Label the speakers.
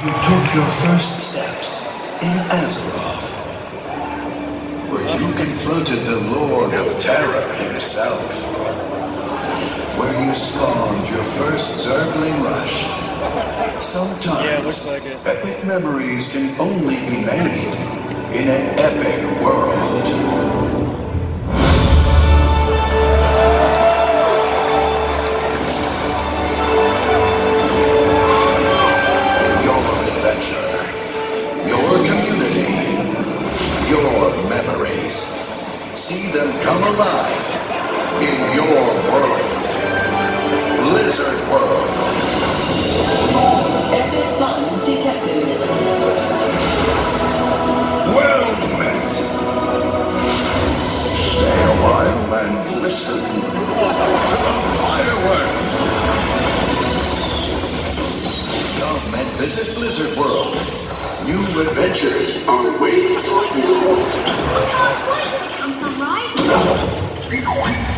Speaker 1: You took your first steps in Azeroth, where you confronted the Lord of Terror himself, where you spawned your first Zergling rush. Sometimes epic memories can only be made in an epic world. Your community, your memories. See them come alive in your world. Blizzard World.
Speaker 2: Epic fun detected.
Speaker 1: Well met. Stay a while and listen to the fireworks. Come and visit Blizzard World. New adventures are waiting for you.
Speaker 2: I can't wait to get on some rides.